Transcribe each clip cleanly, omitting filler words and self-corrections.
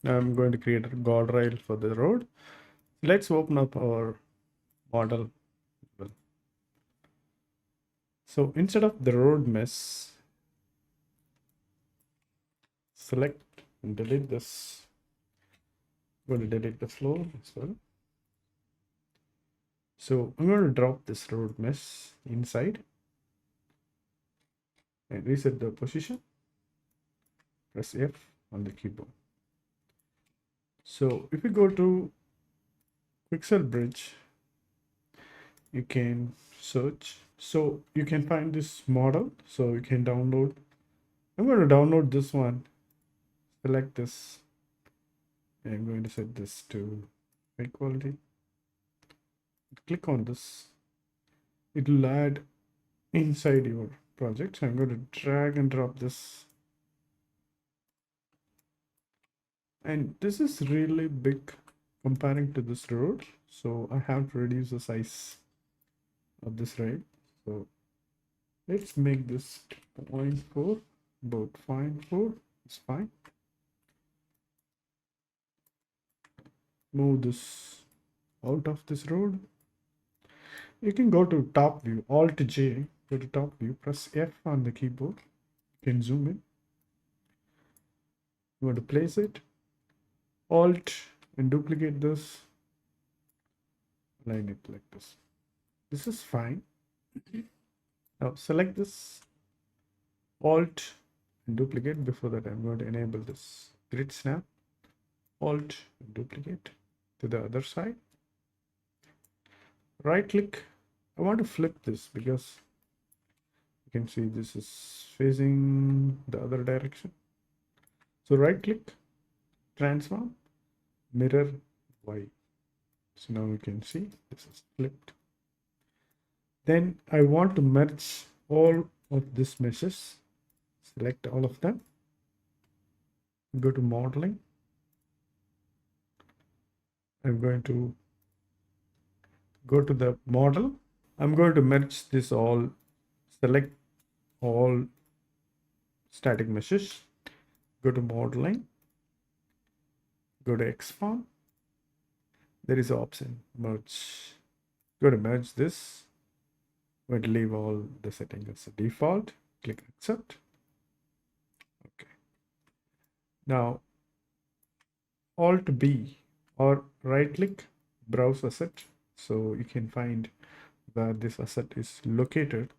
I'm going to create a guardrail for the road. Let's open up our model. So instead of the road mesh, select and delete this. I'm going to delete the floor as well. So I'm going to drop this road mesh inside and reset the position. Press F on the keyboard. So if you go to Pixel Bridge, you can search. So you can find this model. So you can download. I'm going to download this one. Select this. I'm going to set this to high quality. Click on this. It will add inside your project. So I'm going to drag and drop this. And this is really big comparing to this road. So I have to reduce the size of this rail. So let's make this 0.4, about 0.4 is fine. Move this out of this road. You can go to top view, Alt J, go to top view, press F on the keyboard. You can zoom in. You want to place it, Alt and duplicate this, line it like this. This is fine. Now select this, Alt and duplicate. Before that, I'm going to enable this grid snap, Alt and duplicate to the other side. Right click. I want to flip this because you can see this is facing the other direction. So right click, transform, mirror Y. So now you can see this is flipped. Then I want to merge all of these meshes. Select all of them. Go to modeling. I'm going to go to the model. I'm going to merge this all, select all static meshes. Go to modeling. Go to expand. There is an option, merge. Go to merge this. I'm going to leave all the settings as a default. Click accept. Okay. Now, Alt B or right click, browse asset. So you can find where this asset is located.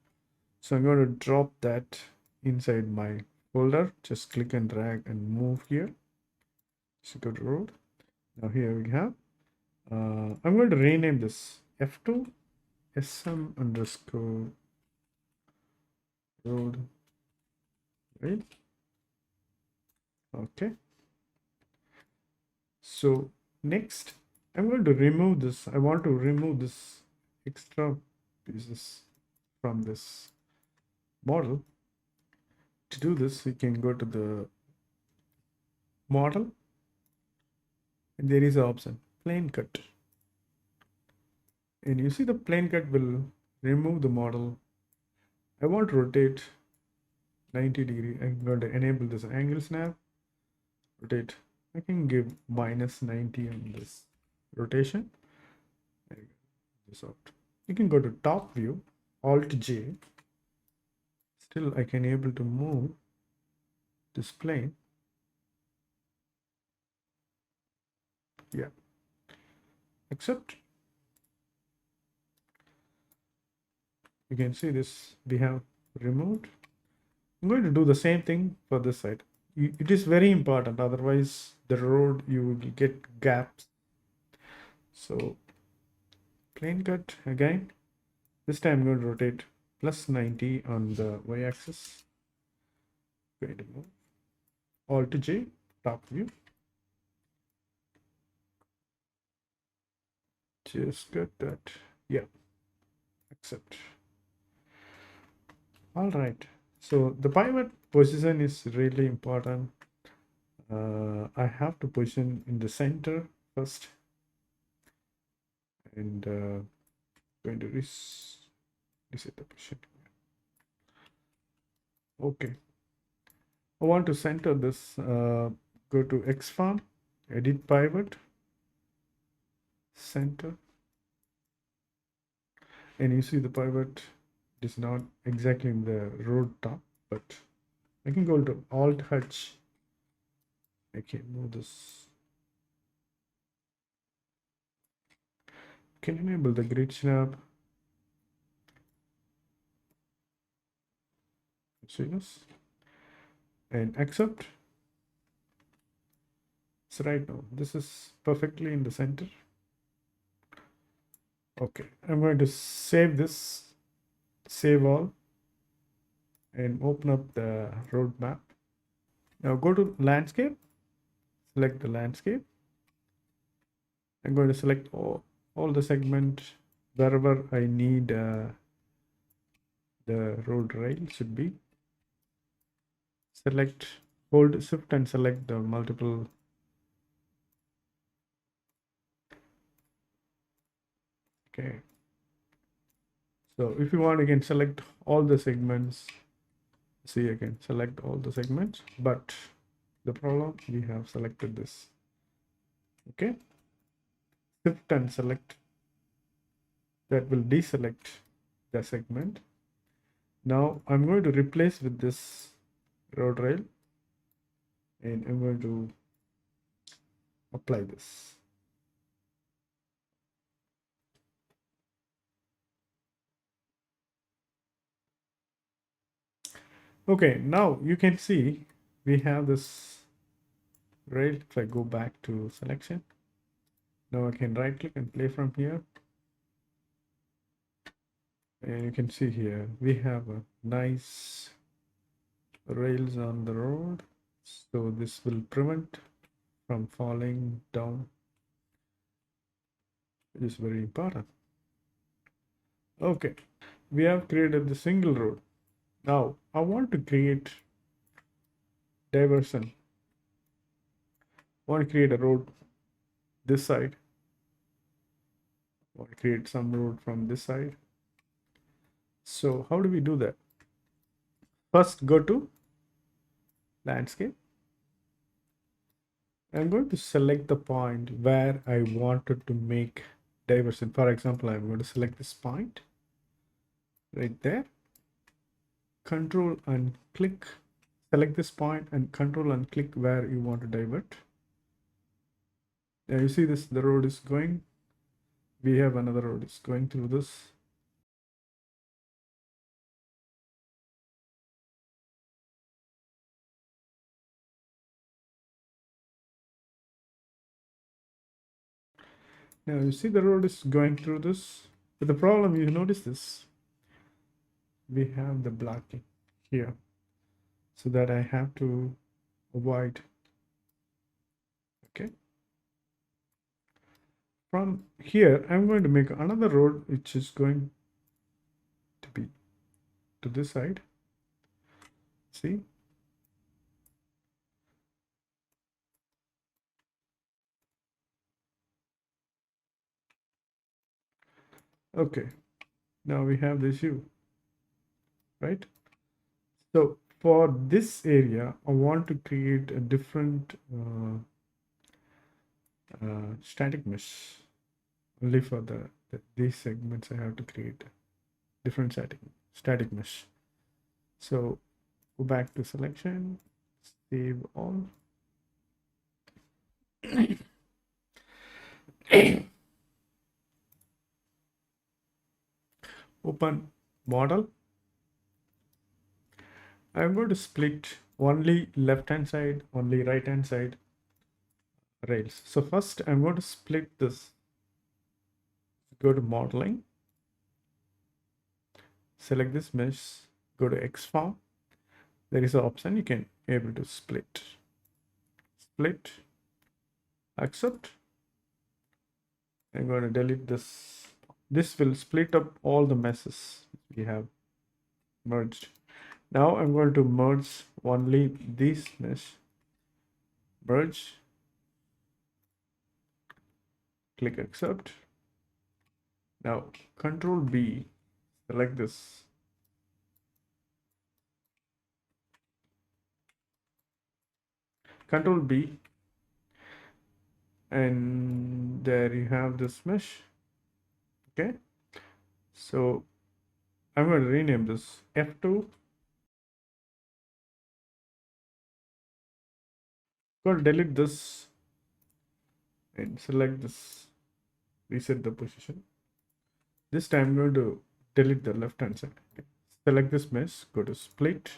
So I'm going to drop that inside my folder. Just click and drag and move here. So go to road. Now here we have. I'm going to rename this F2 SM underscore road. Right. Okay. So next, I'm going to remove this. I want to remove this extra pieces from this model. To do this, we can go to the model and there is an option, plane cut. And you see the plane cut will remove the model. I want to rotate 90 degree. I'm going to enable this angle snap, rotate. I can give minus 90 on this rotation. This out. You can go to top view, Alt J. Still, I can able to move this plane. Yeah. Accept. You can see this we have removed. I'm going to do the same thing for this side. It is very important, otherwise the road you will get gaps. So plane cut again. This time I'm going to rotate plus 90 on the y-axis. Going to move Alt J, top view. Just get that. Yeah. Accept. All right. So the pivot position is really important. I have to position in the center first. And going to reset the position. Okay. I want to center this. Go to expand, edit pivot, center, and you see the pivot is not exactly in the road top, but I can go to Alt H. I can move this. Can enable the grid snap. See this and accept. So right now this is perfectly in the center. Okay, I'm going to save this, save all, and open up the roadmap. Now go to landscape, select the landscape. I'm going to select all the segment wherever I need the road rail should be. Select, hold shift and select the multiple. Okay. So if you want, you can select all the segments. See, I can select all the segments, but the problem, we have selected this. Okay. Shift and select. That will deselect the segment. Now I'm going to replace with this road rail, and I'm going to apply this. Okay, now you can see we have this rail. If I go back to selection, now I can right click and play from here. And you can see here we have a nice rails on the road. So this will prevent from falling down. It is very important. Okay, we have created the single road. Now I want to create diversion. I want to create a road this side. I want to create some road from this side. So how do we do that? First go to landscape. I'm going to select the point where I wanted to make diversion. For example, I'm going to select this point right there. Control and click. Select this point and control and click where you want to divert. Now you see this, the road is going. We have another road is going through this. Now you see the road is going through this. But the problem, you notice this, we have the blocking here, so that I have to avoid. Okay. From here, I'm going to make another road which is going to be to this side. See? Okay. Now we have the issue, right? So for this area, I want to create a different static mesh. Only for these segments, I have to create different static mesh. So go back to selection, save all. Open model. I'm going to split only left hand side, only right hand side rails. So first I'm going to split this. Go to modeling, select this mesh, go to XForm. There is an option you can able to split, accept. I'm going to delete this. This will split up all the meshes we have merged. Now I'm going to merge only this mesh. Merge, click accept. Now Control B, select this. Control B, And there you have this mesh. Okay, so I'm going to rename this F2. Go to delete this and select this, reset the position. This time I'm going to delete the left hand side. Okay. Select this mesh, go to split,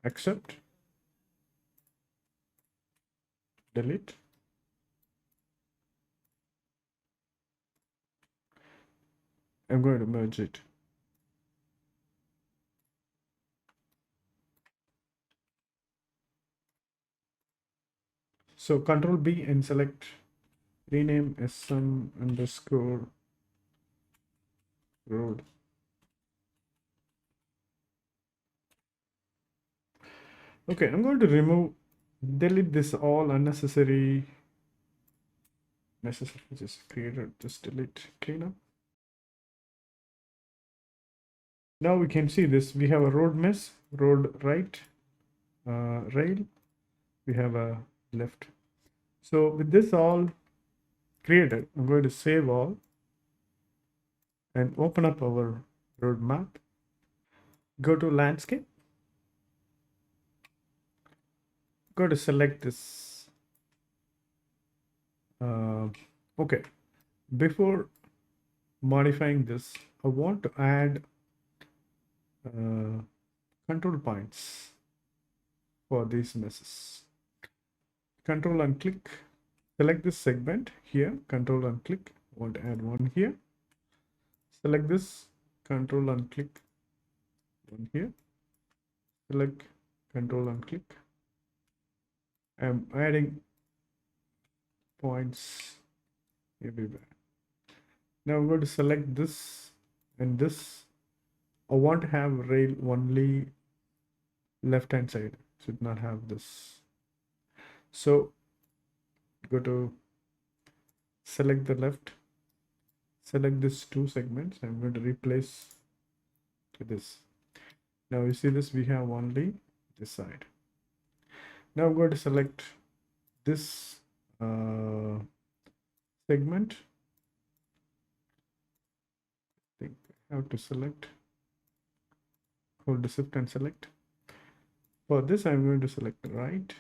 accept, delete. I'm going to merge it. So Control B and select rename SM underscore road. Okay, I'm going to delete this all unnecessary messages just created. Just delete, clean up. Now we can see this. We have a road mesh, road right, rail. We have a left. So with this all created, I'm going to save all and open up our road map. Go to landscape. Go to select this. Okay. Before modifying this, I want to add control points for these meshes. Control and click. Select this segment here. Control and click. I want to add one here. Select this. Control and click. One here. Select. Control and click. I'm adding points everywhere. Now I'm going to select this and this. I want to have rail only left hand side. Should not have this. So go to select the left. Select these two segments. I'm going to replace this. Now you see this, we have only this side. Now I'm going to select this segment. I think I have to select, hold the shift and select. For this, I'm going to select right.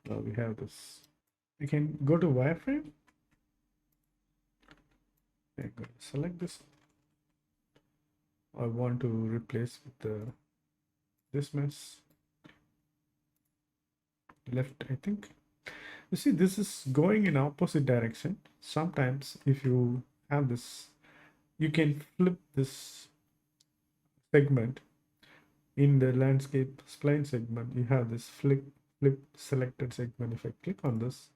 Now we have this. We can go to wireframe. I'm going to select this. I want to replace with this mesh left, I think. You see, this is going in opposite direction. Sometimes if you have this, you can flip this segment in the landscape spline segment. You have this flip selected segment. If I click on this,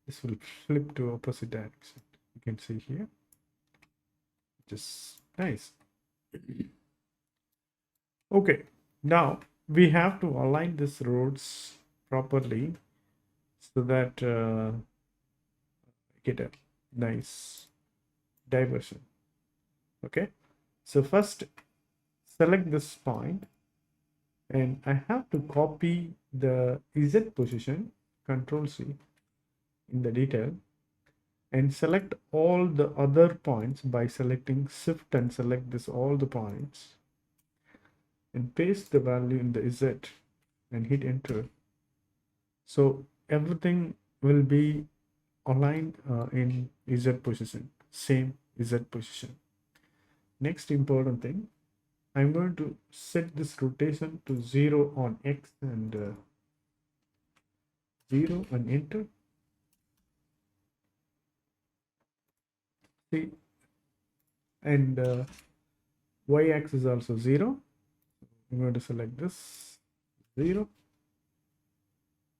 this will flip to opposite direction. You can see here, just nice. Okay, now we have to align these roads properly so that get a nice diversion. Okay, so first select this point and I have to copy the Z position, Control C in the detail, and select all the other points by selecting Shift and select this all the points and paste the value in the Z and hit enter. So everything will be aligned in Z position, same Z position. Next important thing, I'm going to set this rotation to 0 on X and 0 and enter. See, and Y axis also 0. I'm going to select this 0.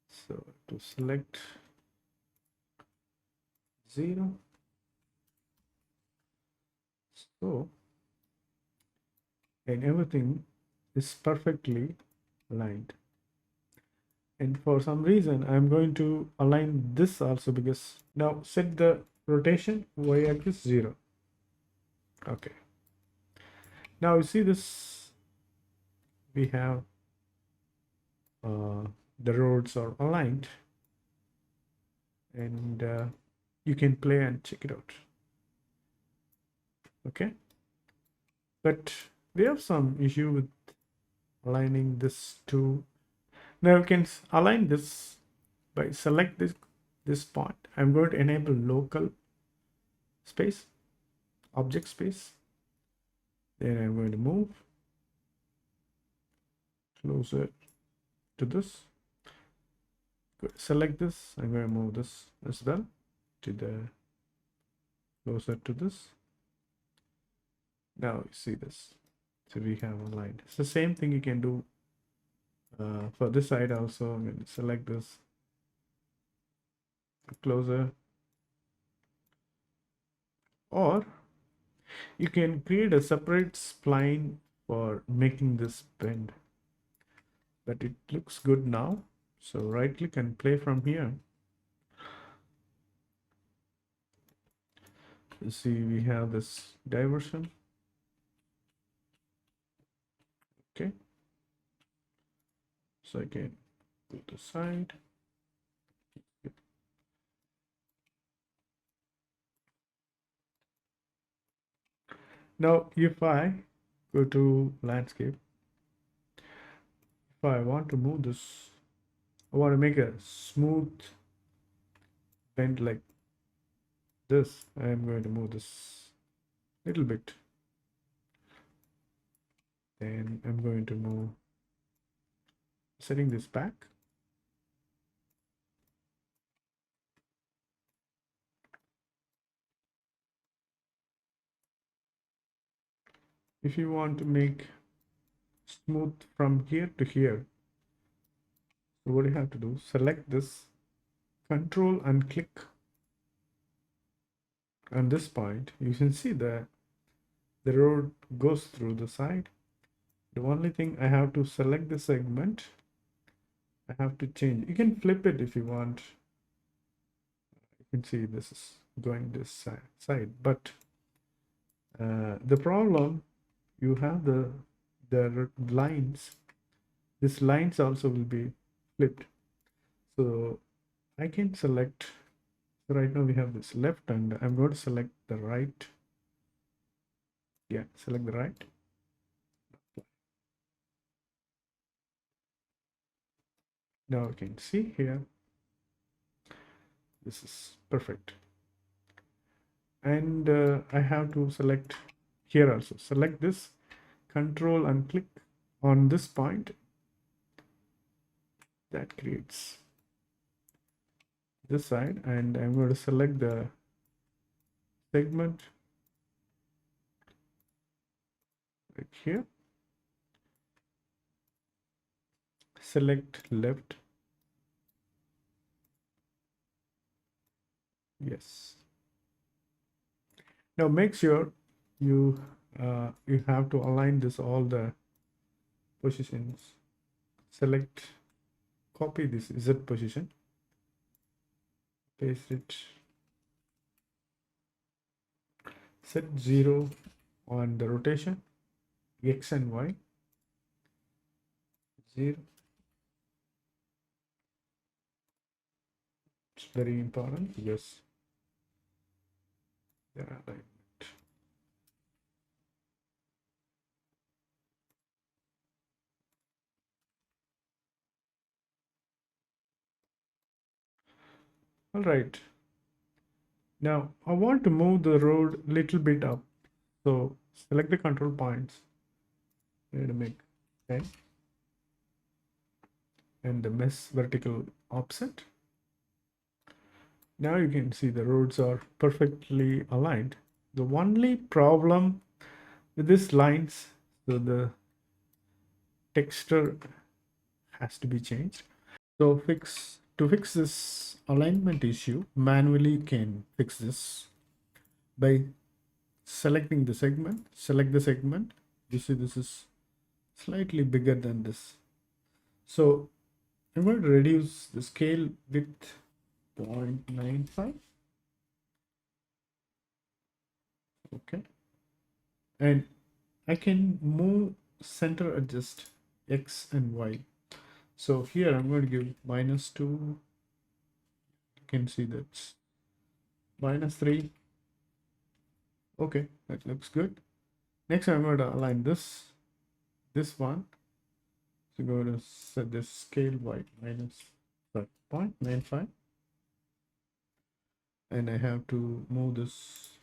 So to select 0. So, and everything is perfectly aligned. And for some reason, I'm going to align this also, because now set the rotation Y axis 0. Okay. Now you see this, we have the roads are aligned, and you can play and check it out. Okay, but we have some issue with aligning this to. Now you can align this by select this point. I'm going to enable local space, object space. Then I'm going to move closer to this. Select this. I'm going to move this as well to the closer to this. Now you see this. So we have aligned. It's the same thing you can do for this side also. I'm going to select this closer, or you can create a separate spline for making this bend, but it looks good now. So right click and play from here. You see we have this diversion. Okay, so I can put the side. Now if I go to landscape, if I want to move this, I want to make a smooth bend like this. I am going to move this little bit. Then I'm going to move, setting this back. If you want to make smooth from here to here, so what you have to do, select this, control and click on this point. You can see that the road goes through the side. The only thing, I have to select the segment. I have to change. You can flip it if you want. You can see this is going this side, but the problem, you have the lines. These lines also will be flipped. So I can select. So right now we have this left, and I'm going to select the right. Yeah, select the right. Now you can see here, this is perfect. And I have to select here also. Select this, control and click on this point. That creates this side, and I'm going to select the segment right here. Select left. Yes. Now make sure you you have to align this all the positions. Select, copy this Z position, paste it, set 0 on the rotation, X and Y, 0. It's very important. Yes. Yeah, right. All right. Now I want to move the road a little bit up. So select the control points. I'm going to make 10 and the mesh vertical offset. Now you can see the roads are perfectly aligned. The only problem with these lines, so the texture has to be changed. So to fix this alignment issue, manually you can fix this by selecting the segment. Select the segment. You see this is slightly bigger than this. So I'm going to reduce the scale with 0.95. Okay. And I can move center adjust X and Y. So here I'm going to give -2. You can see that's -3. Okay, that looks good. Next, I'm going to align this one. So go to set this scale by -0.95, and I have to move this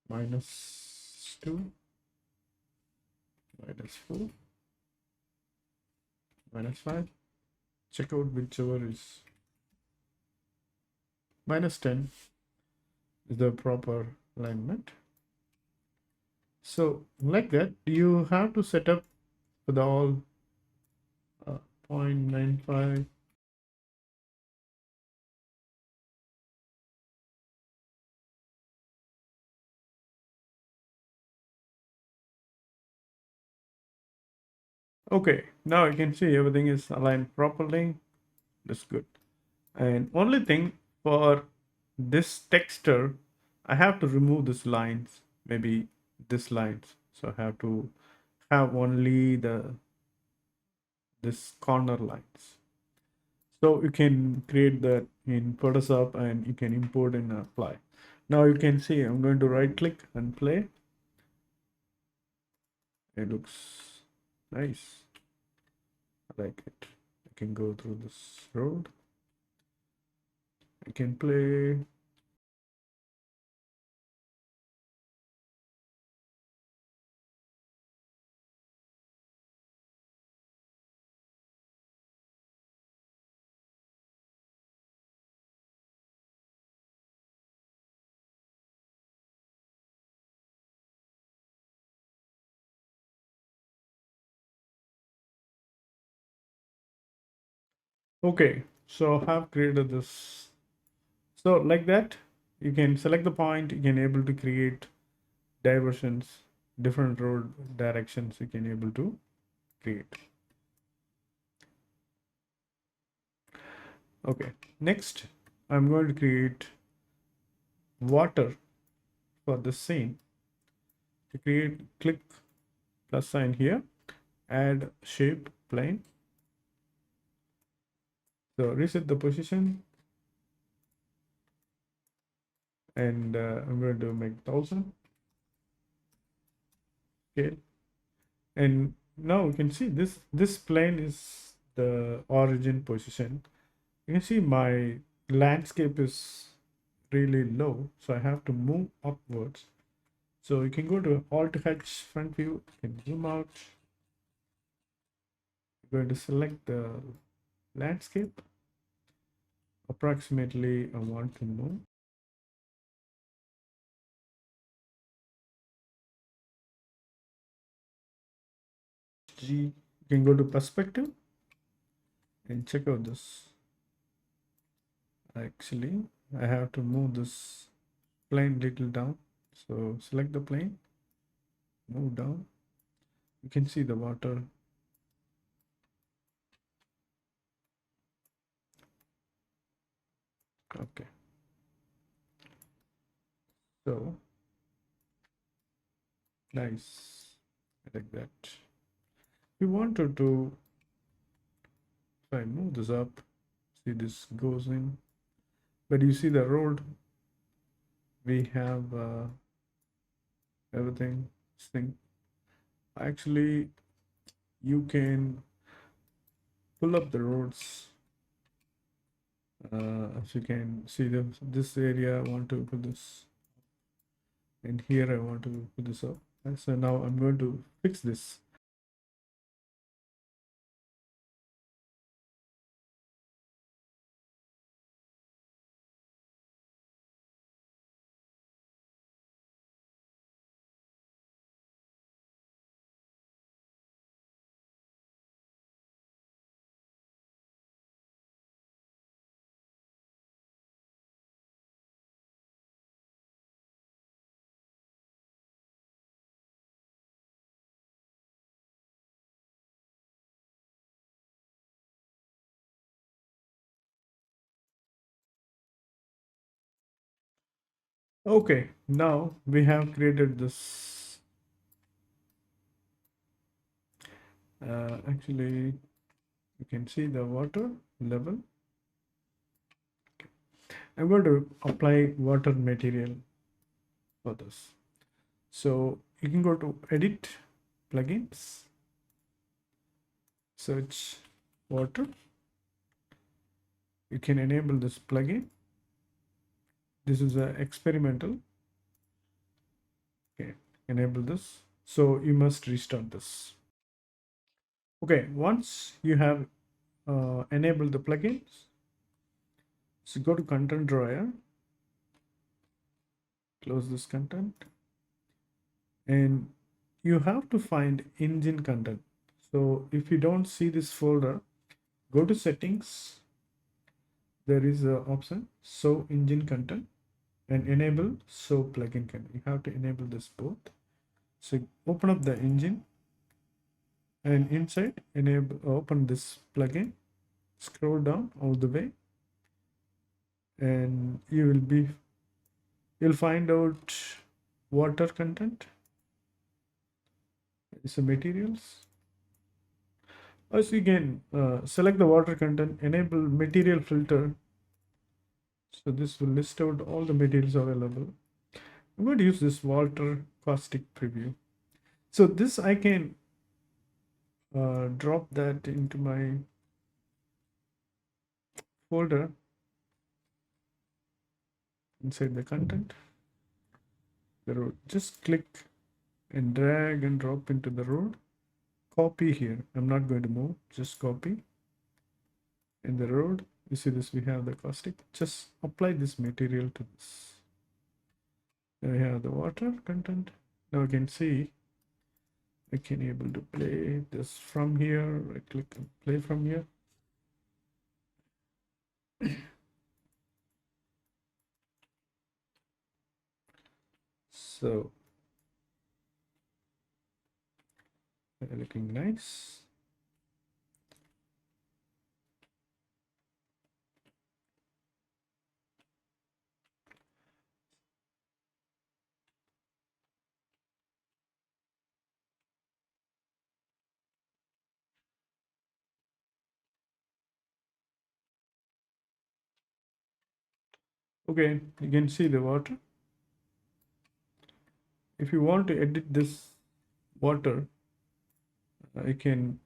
-2, -4, -5. Check out whichever is -10 is the proper alignment. So like that, you have to set up for the all 0.95. Okay, now you can see everything is aligned properly. That's good. And only thing for this texture, I have to remove these lines, maybe this lines. So I have to have only this corner lines. So you can create that in Photoshop and you can import and apply. Now you can see I'm going to right click and play. It looks nice. I like it. I can go through this road. I can play. Okay, so I have created this. So like that, you can select the point, you can able to create diversions, different road directions you can able to create. Okay, next I'm going to create water for the scene. To create, click plus sign here, add shape plane. So reset the position, and I'm going to make 1000 scale. And now you can see this plane is the origin position. You can see my landscape is really low, so I have to move upwards. So you can go to Alt H front view, you can zoom out. You're going to select the landscape. Approximately I want to move. G, you can go to perspective and check out this. Actually, I have to move this plane little down. So select the plane, move down. You can see the water. Okay. So nice. I like that. We wanted to, if I move this up, see this goes in. But you see the road, we have everything sync. Actually, you can pull up the roads. As you can see, this area I want to put this, and here I want to put this up. And so now I'm going to fix this. Okay, now we have created this Actually, you can see the water level. I'm going to apply water material for this. So you can go to edit plugins, search water. You can enable this plugin. This is a experimental. Okay, enable this. So you must restart this. Okay, once you have enabled the plugins, so go to content drawer, close this content, and you have to find engine content. So if you don't see this folder, go to settings. There is a option show engine content and enable show plugin content. You have to enable this both. So open up the engine and inside enable open this plugin, scroll down all the way, and you'll find out water content. It's the materials. As you can select the water content, enable material filter. So this will list out all the materials available. I'm going to use this water caustic preview. So this I can drop that into my folder inside the content. The road. Just click and drag and drop into the road. Copy here. I'm not going to move. Just copy. In the road, you see this, we have the caustic. Just apply this material to this. Then we have the water content. Now you can see I can able to play this from here. I click and play from here. So looking nice. Okay, you can see the water. If you want to edit this water, I can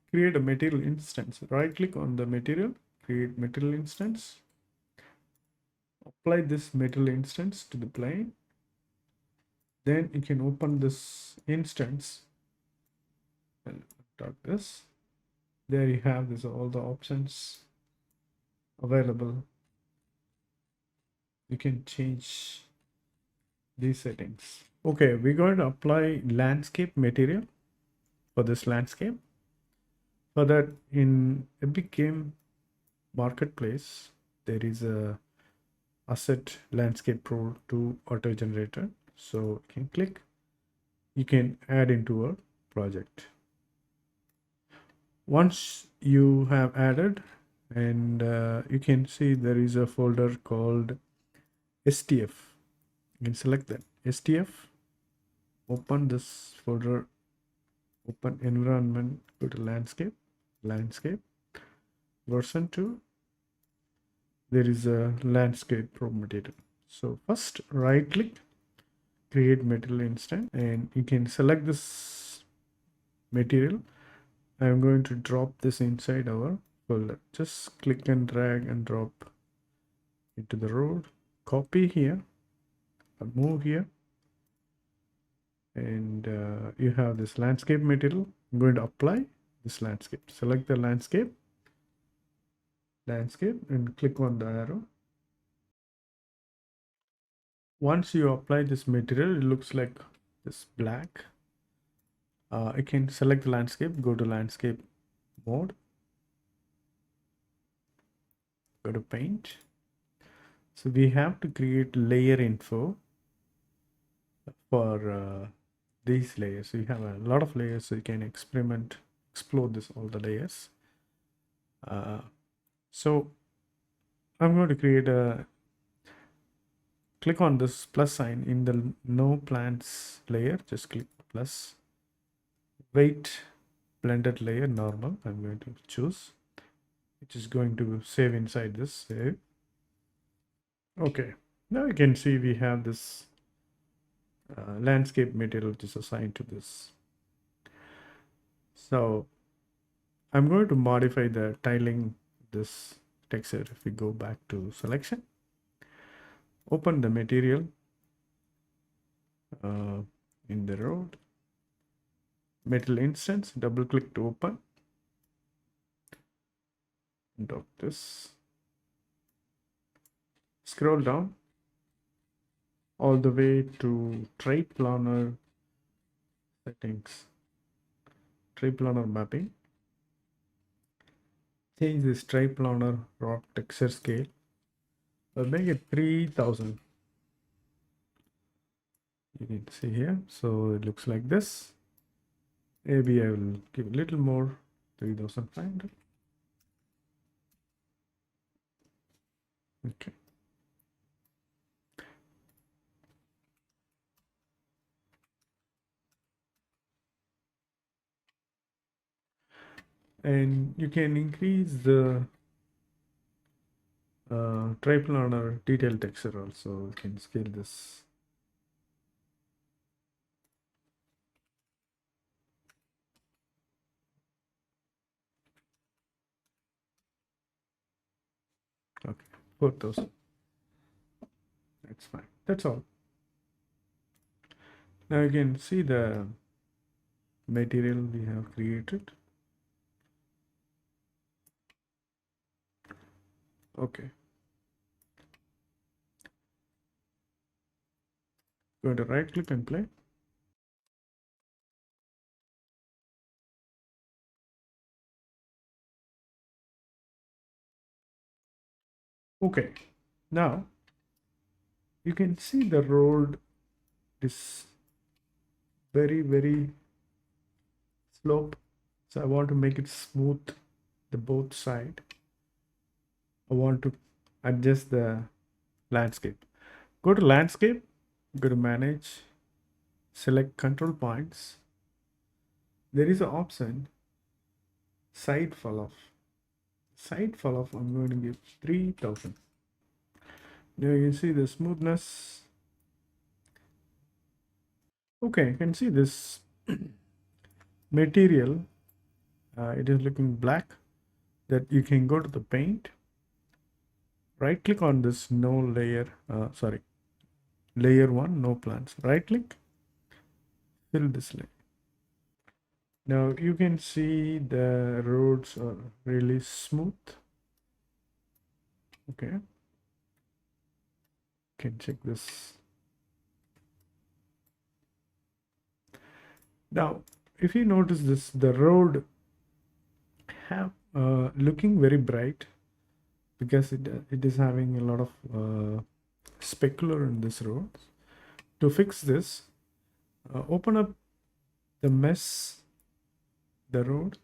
create a material instance. Right click on the material, create material instance, apply this material instance to the plane. Then you can open this instance and talk this. There you have this all the options available. You can change these settings. Okay, we're going to apply landscape material for this landscape. For that, in Epic Game Marketplace, there is a asset landscape pro 2 auto generator. So you can click, you can add into a project. Once you have added, and you can see there is a folder called STF. You can select that STF, open this folder, open environment, go to landscape version 2. There is a landscape pro material. So first right click, create material instance, and you can select this material. I'm going to drop this inside our folder. Just click and drag and drop into the road. Copy here, move here, and you have this landscape material. I'm going to apply this landscape. Select the landscape, and click on the arrow. Once you apply this material, it looks like this black. I can select the landscape, go to landscape mode, go to paint. So we have to create layer info for these layers. So you have a lot of layers, so you can explore this all the layers. So I'm going to create a click on this plus sign in the no plants layer. Just click plus weight blended layer normal. I'm going to choose, which is going to save inside this save. Okay, now you can see we have this landscape material which is assigned to this. So I'm going to modify the tiling this texture. If we go back to selection, open the material in the road, metal instance, double click to open, dock this, scroll down all the way to triplanar settings, triplanar mapping. Change this triplanar rock texture scale. I'll make it 3000. You can see here. So it looks like this. Maybe I will give a little more, 3500. Okay. And you can increase the triplanar detail texture also. You can scale this. Okay, 4000. That's fine. That's all. Now you can see the material we have created. Okay. Going to right click and play. Okay. Now you can see the road is very slope. So I want to make it smooth the both side. I want to adjust the landscape. Go to landscape, go to manage, select control points. There is an option side fall off. Side fall off, I'm going to give 3000. Now you can see the smoothness. Okay, you can see this material. It is looking black. That you can go to the paint. Right click on this no layer. Layer 1, no plants. Right click, fill this layer. Now you can see the roads are really smooth. Okay. You can check this. Now, if you notice this, the road have looking very bright because it is having a lot of specular in this road. To fix this, open up the mesh, the road,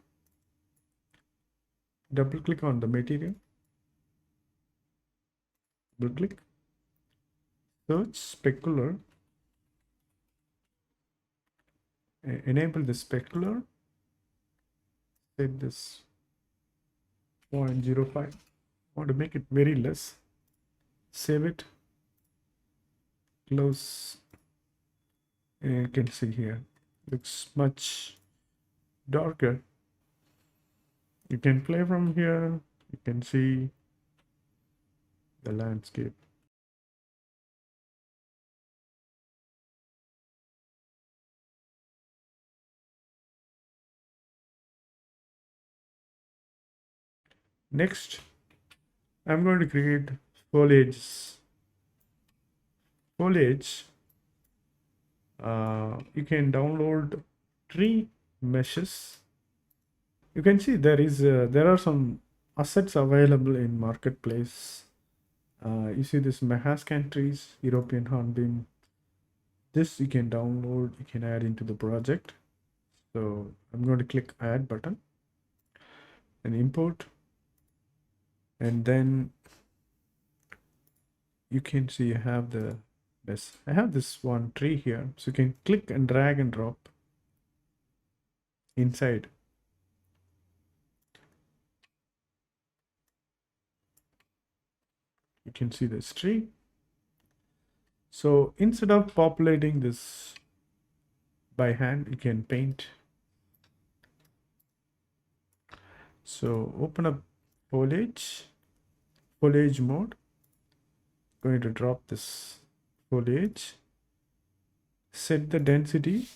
double click on the material, double click, search specular, enable the specular, set this 0.05. I want to make it very less. Save it, close. And you can see here, looks much darker. You can play from here. You can see the landscape. Next, I'm going to create foliage. Foliage. You can download tree meshes. You can see there are some assets available in marketplace. You see this Mahascan trees, European hornbeam. This you can download. You can add into the project. So I'm going to click add button and import. And then you can see I have this one tree here. So you can click and drag and drop inside You can see this tree. So instead of populating this by hand, you can paint. So open up foliage mode. Going to drop this foliage. Set the density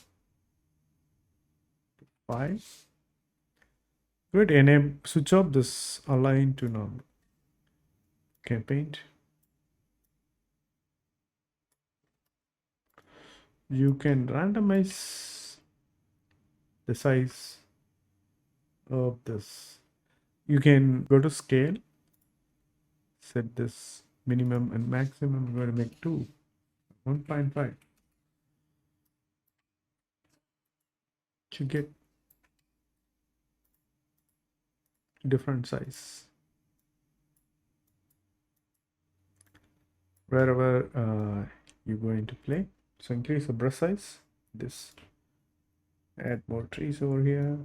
to 5. Good. Enable, switch off this align to normal. Okay, paint. You can randomize the size of this. You can go to scale, set this minimum and maximum. I'm going to make 1.5 to get different size. Wherever you're going to play. So increase the brush size. This. Add more trees over here.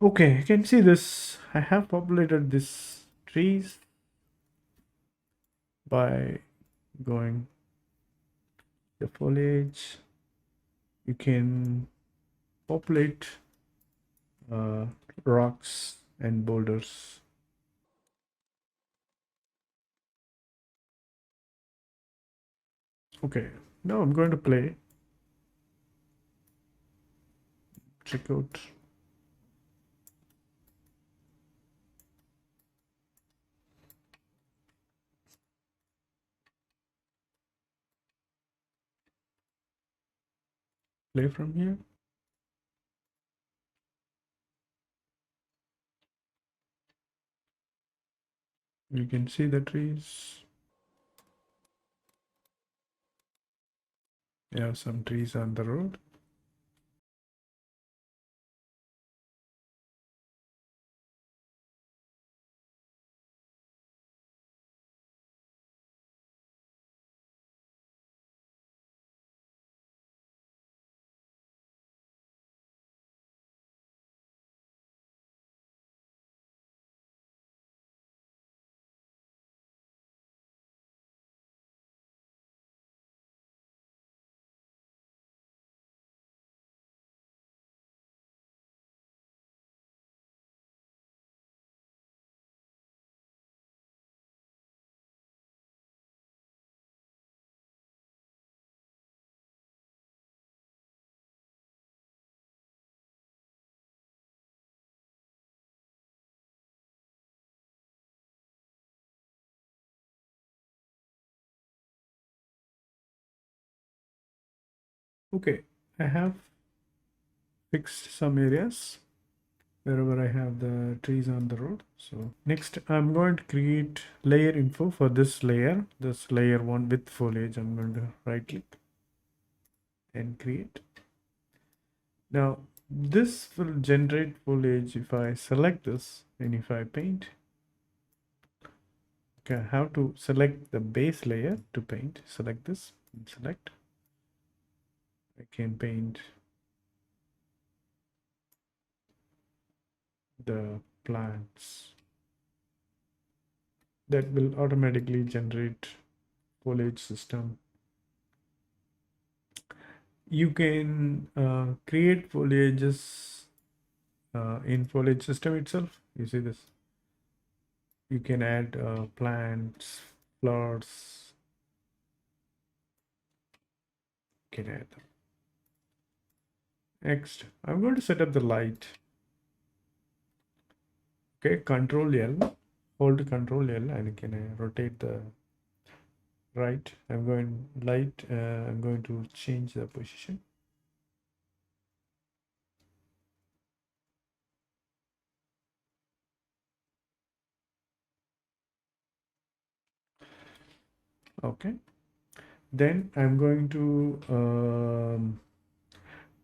Okay, you can see this. I have populated these trees by going the foliage. You can populate uh, rocks and boulders. Okay, now I'm going to play. Check out. Play from here. You can see the trees. There are some trees on the road. Okay, I have fixed some areas wherever I have the trees on the road. So next I'm going to create layer info for this layer 1 with foliage. I'm going to right click and create. Now this will generate foliage if I select this and if I paint. Okay, I have to select the base layer to paint. Select this and select. I can paint the plants. That will automatically generate foliage system. You can create foliages in foliage system itself. You see this. You can add plants, flowers. You can add them. Next, I'm going to set up the light. Okay, Control L, hold Control L, and can I rotate the right? I'm going light. I'm going to change the position. Okay. Then I'm going to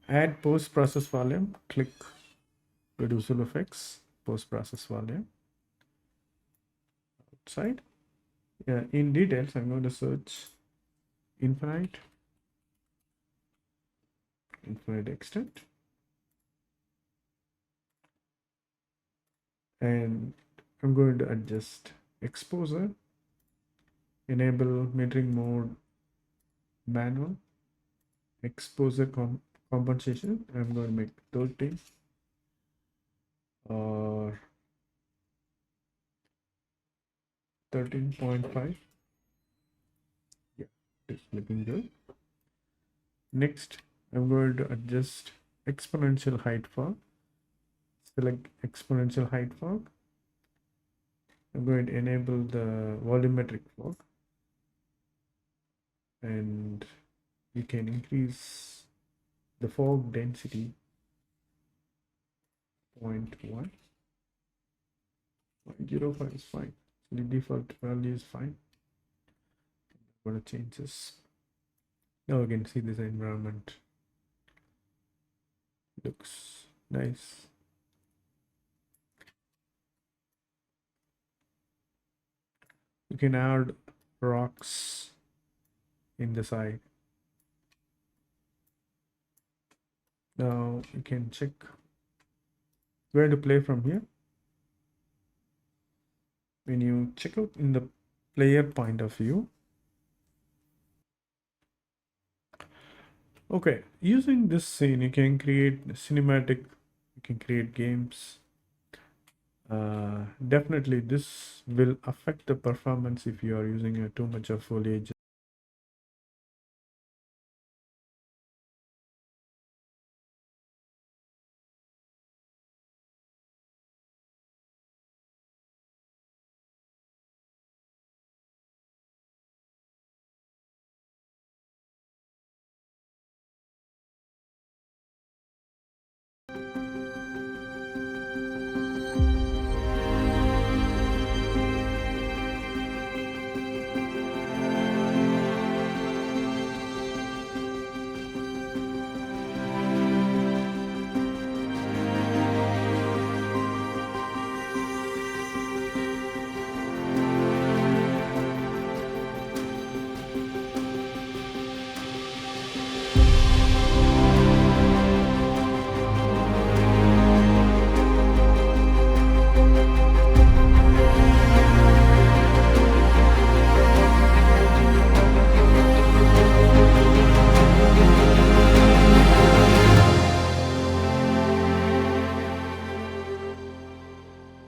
add post process volume. Click reducible effects, post process volume. Outside. Yeah, in details, I'm going to search infinite extent, and I'm going to adjust exposure, enable metering mode manual, exposure compensation. I'm going to make 30 or 13.5. Yeah, it's looking good. Next, I'm going to adjust exponential height fog. Select exponential height fog. I'm going to enable the volumetric fog, and you can increase the fog density 0.1. 0.05 is fine. The default value is fine. I'm going to change this. Now you can see this environment looks nice. You can add rocks in the side. Now you can check where to play from here. When you check out in the player point of view, okay, using this scene, you can create cinematic, you can create games. Definitely, this will affect the performance if you are using too much of foliage